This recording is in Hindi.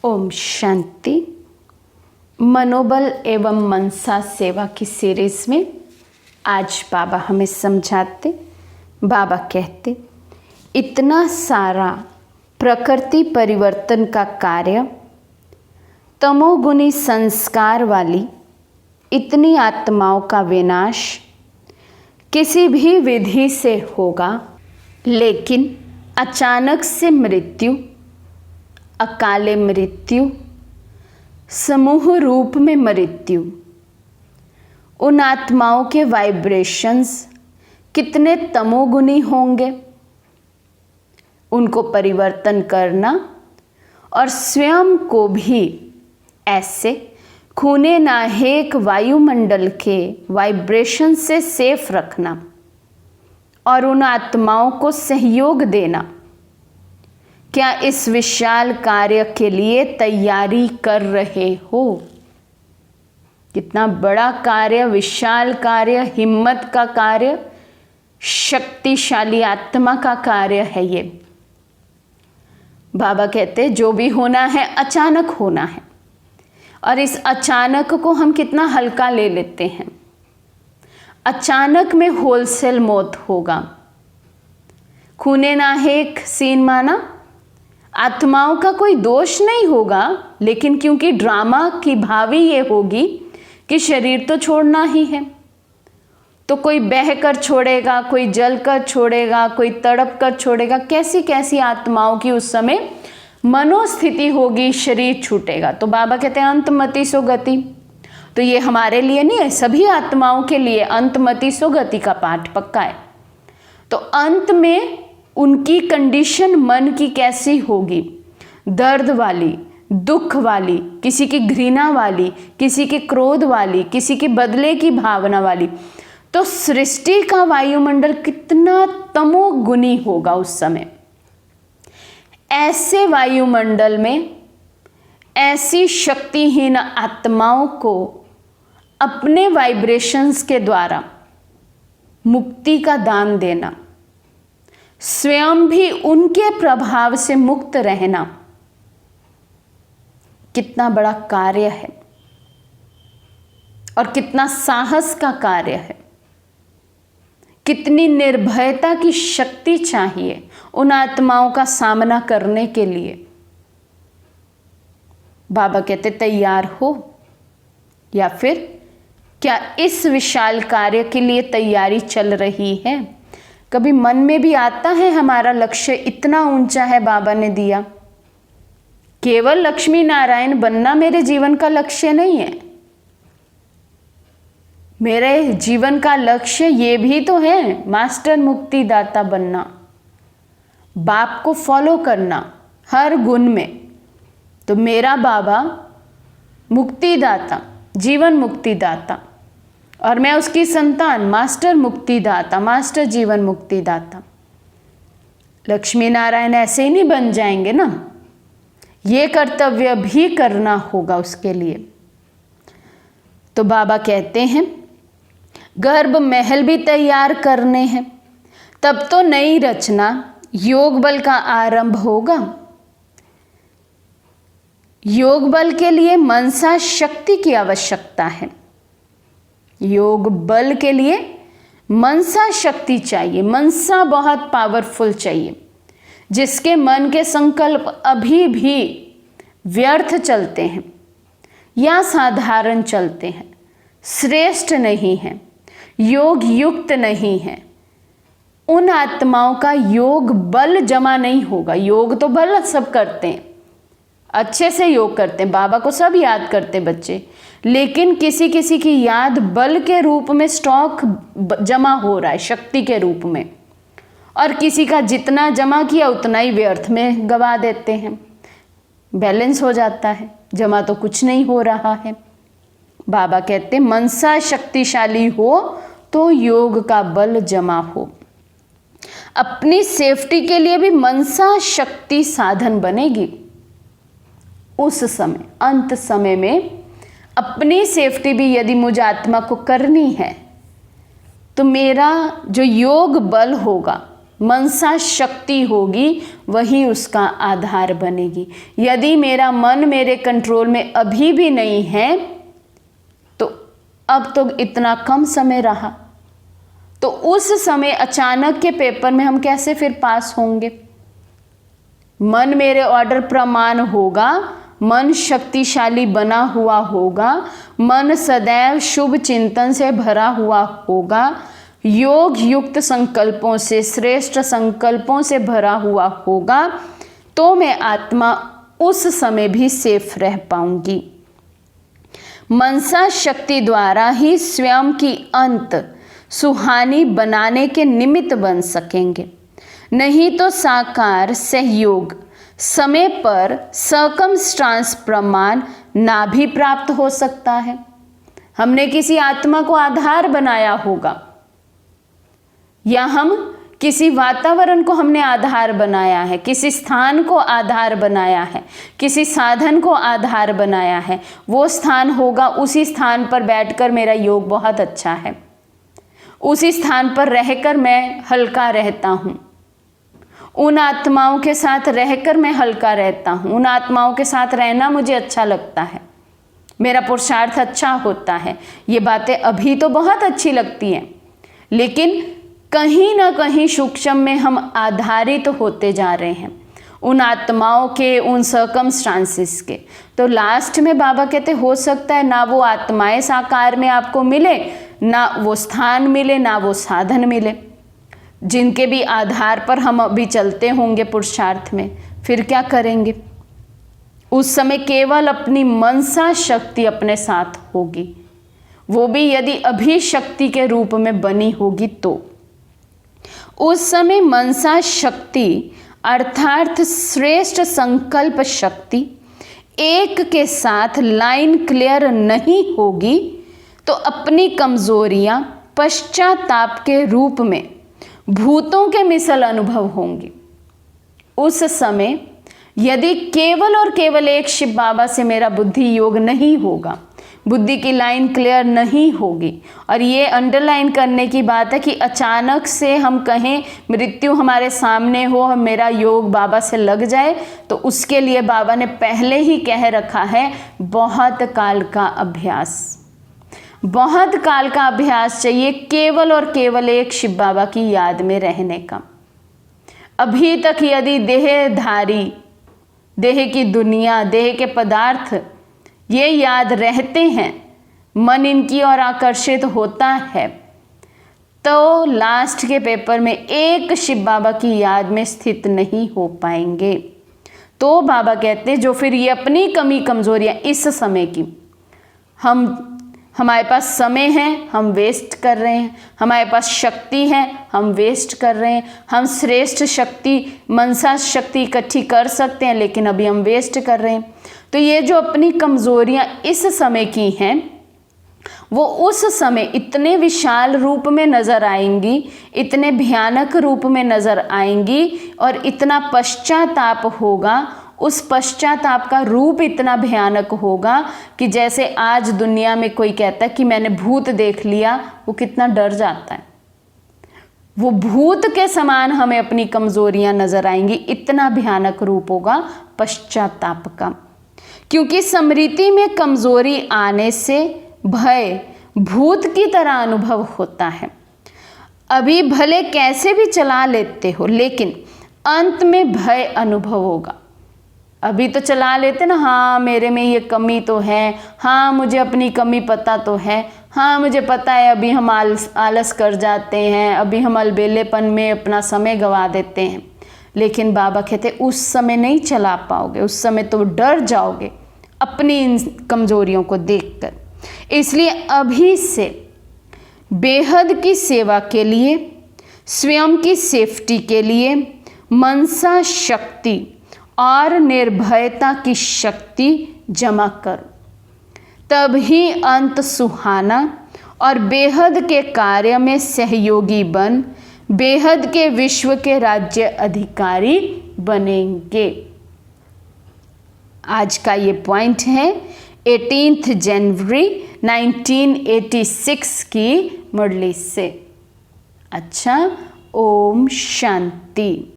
ओम शांति। मनोबल एवं मनसा सेवा की सीरीज में आज बाबा हमें समझाते। बाबा कहते, इतना सारा प्रकृति परिवर्तन का कार्य, तमोगुनी संस्कार वाली इतनी आत्माओं का विनाश किसी भी विधि से होगा, लेकिन अचानक से मृत्यु, अकाले मृत्यु, समूह रूप में मृत्यु, उन आत्माओं के वाइब्रेशंस कितने तमोगुनी होंगे, उनको परिवर्तन करना और स्वयं को भी ऐसे खूने नाहेक वायुमंडल के वाइब्रेशन से सेफ रखना और उन आत्माओं को सहयोग देना। क्या इस विशाल कार्य के लिए तैयारी कर रहे हो? कितना बड़ा कार्य, विशाल कार्य, हिम्मत का कार्य, शक्तिशाली आत्मा का कार्य है ये। बाबा कहते जो भी होना है अचानक होना है, और इस अचानक को हम कितना हल्का ले लेते हैं। अचानक में होलसेल मौत होगा। खूने नाहेक सीन माना, आत्माओं का कोई दोष नहीं होगा, लेकिन क्योंकि ड्रामा की भावी ये होगी कि शरीर तो छोड़ना ही है, तो कोई बह कर छोड़ेगा, कोई जल कर छोड़ेगा, कोई तड़प कर छोड़ेगा। कैसी कैसी आत्माओं की उस समय मनोस्थिति होगी, शरीर छूटेगा। तो बाबा कहते हैं अंतमति सो गति। तो ये हमारे लिए नहीं है, सभी आत्माओं के लिए अंतमति सो गति का पाठ पक्का है। तो अंत में उनकी कंडीशन मन की कैसी होगी? दर्द वाली, दुख वाली, किसी की घृणा वाली, किसी की क्रोध वाली, किसी की बदले की भावना वाली। तो सृष्टि का वायुमंडल कितना तमोगुनी होगा उस समय। ऐसे वायुमंडल में ऐसी शक्तिहीन आत्माओं को अपने वाइब्रेशंस के द्वारा मुक्ति का दान देना, स्वयं भी उनके प्रभाव से मुक्त रहना, कितना बड़ा कार्य है और कितना साहस का कार्य है। कितनी निर्भयता की शक्ति चाहिए उन आत्माओं का सामना करने के लिए। बाबा कहते तैयार हो, या फिर क्या इस विशाल कार्य के लिए तैयारी चल रही है? कभी मन में भी आता है हमारा लक्ष्य इतना ऊंचा है, बाबा ने दिया, केवल लक्ष्मी नारायण बनना मेरे जीवन का लक्ष्य नहीं है। मेरे जीवन का लक्ष्य ये भी तो है, मास्टर मुक्तिदाता बनना, बाप को फॉलो करना हर गुण में। तो मेरा बाबा मुक्तिदाता, जीवन मुक्तिदाता, और मैं उसकी संतान, मास्टर मुक्तिदाता, मास्टर जीवन मुक्तिदाता। लक्ष्मी नारायण ऐसे ही नहीं बन जाएंगे ना, ये कर्तव्य भी करना होगा उसके लिए। तो बाबा कहते हैं गर्भ महल भी तैयार करने हैं, तब तो नई रचना योग बल का आरंभ होगा। योग बल के लिए मनसा शक्ति की आवश्यकता है। योग बल के लिए मनसा शक्ति चाहिए। मनसा बहुत पावरफुल चाहिए, जिसके मन के संकल्प अभी भी व्यर्थ चलते हैं या साधारण चलते हैं, श्रेष्ठ नहीं हैं, योग युक्त नहीं है, उन आत्माओं का योग बल जमा नहीं होगा। योग तो बल सब करते हैं, अच्छे से योग करते हैं, बाबा को सब याद करते बच्चे, लेकिन किसी किसी की याद बल के रूप में स्टॉक जमा हो रहा है, शक्ति के रूप में, और किसी का जितना जमा किया उतना ही व्यर्थ में गवा देते हैं। बैलेंस हो जाता है, जमा तो कुछ नहीं हो रहा है। बाबा कहते मनसा शक्तिशाली हो तो योग का बल जमा हो। अपनी सेफ्टी के लिए भी मनसा शक्ति साधन बनेगी। उस समय, अंत समय में अपनी सेफ्टी भी यदि मुझे आत्मा को करनी है, तो मेरा जो योग बल होगा मनसा शक्ति होगी वही उसका आधार बनेगी। यदि मेरा मन मेरे कंट्रोल में अभी भी नहीं है तो अब तो इतना कम समय रहा, तो उस समय अचानक के पेपर में हम कैसे फिर पास होंगे। मन मेरे ऑर्डर प्रमाण होगा, मन शक्तिशाली बना हुआ होगा, मन सदैव शुभ चिंतन से भरा हुआ होगा, योग युक्त संकल्पों से, श्रेष्ठ संकल्पों से भरा हुआ होगा, तो मैं आत्मा उस समय भी सेफ रह पाऊंगी। मनसा शक्ति द्वारा ही स्वयं की अंत सुहानी बनाने के निमित्त बन सकेंगे, नहीं तो साकार सहयोग समय पर सर्कमस्टांस प्रमाण ना भी प्राप्त हो सकता है। हमने किसी आत्मा को आधार बनाया होगा, या हम किसी वातावरण को हमने आधार बनाया है, किसी स्थान को आधार बनाया है, किसी साधन को आधार बनाया है। वो स्थान होगा, उसी स्थान पर बैठकर मेरा योग बहुत अच्छा है, उसी स्थान पर रहकर मैं हल्का रहता हूँ, उन आत्माओं के साथ रहकर मैं हल्का रहता हूँ, उन आत्माओं के साथ रहना मुझे अच्छा लगता है, मेरा पुरुषार्थ अच्छा होता है। ये बातें अभी तो बहुत अच्छी लगती हैं, लेकिन कहीं ना कहीं सूक्ष्म में हम आधारित होते जा रहे हैं उन आत्माओं के, उन सर्कमस्टांसेस के। तो लास्ट में बाबा कहते हो सकता है ना वो आत्माएं साकार में आपको मिले, ना वो स्थान मिले, ना वो साधन मिले, जिनके भी आधार पर हम अभी चलते होंगे पुरुषार्थ में। फिर क्या करेंगे? उस समय केवल अपनी मनसा शक्ति अपने साथ होगी, वो भी यदि अभी शक्ति के रूप में बनी होगी तो। उस समय मनसा शक्ति अर्थात श्रेष्ठ संकल्प शक्ति एक के साथ लाइन क्लियर नहीं होगी तो अपनी कमजोरियां पश्चाताप के रूप में भूतों के मिसल अनुभव होंगी। उस समय यदि केवल और केवल एक शिव बाबा से मेरा बुद्धि योग नहीं होगा, बुद्धि की लाइन क्लियर नहीं होगी, और ये अंडरलाइन करने की बात है कि अचानक से हम कहें मृत्यु हमारे सामने हो, मेरा योग बाबा से लग जाए, तो उसके लिए बाबा ने पहले ही कह रखा है बहुत काल का अभ्यास, बहुत काल का अभ्यास चाहिए केवल और केवल एक शिव बाबा की याद में रहने का। अभी तक यदि देहधारी, देह की दुनिया, देह के पदार्थ ये याद रहते हैं, मन इनकी ओर आकर्षित होता है, तो लास्ट के पेपर में एक शिव बाबा की याद में स्थित नहीं हो पाएंगे। तो बाबा कहते हैं जो फिर ये अपनी कमी कमजोरियां इस समय की, हमारे पास समय है हम वेस्ट कर रहे हैं, हमारे पास शक्ति है हम वेस्ट कर रहे हैं, हम श्रेष्ठ शक्ति मनसा शक्ति इकट्ठी कर सकते हैं लेकिन अभी हम वेस्ट कर रहे हैं। तो ये जो अपनी कमजोरियां इस समय की हैं वो उस समय इतने विशाल रूप में नजर आएंगी, इतने भयानक रूप में नजर आएंगी, और इतना पश्चाताप होगा, उस पश्चाताप का रूप इतना भयानक होगा कि जैसे आज दुनिया में कोई कहता है कि मैंने भूत देख लिया, वो कितना डर जाता है। वो भूत के समान हमें अपनी कमजोरियां नजर आएंगी, इतना भयानक रूप होगा पश्चाताप का। क्योंकि स्मृति में कमजोरी आने से भय भूत की तरह अनुभव होता है। अभी भले कैसे भी चला लेते हो लेकिन अंत में भय अनुभव होगा। अभी तो चला लेते ना, हाँ मेरे में ये कमी तो है, हाँ मुझे अपनी कमी पता तो है, हाँ मुझे पता है अभी हम आलस कर जाते हैं, अभी हम अलबेलेपन में अपना समय गंवा देते हैं। लेकिन बाबा कहते उस समय नहीं चला पाओगे, उस समय तो डर जाओगे अपनी इन कमजोरियों को देखकर। इसलिए अभी से बेहद की सेवा के लिए, स्वयं की सेफ्टी के लिए मनसा शक्ति और निर्भयता की शक्ति जमा करो, तभी अंत सुहाना और बेहद के कार्य में सहयोगी बन बेहद के विश्व के राज्य अधिकारी बनेंगे। आज का ये पॉइंट है 18 जनवरी 1986 की मुरली से। अच्छा, ओम शांति।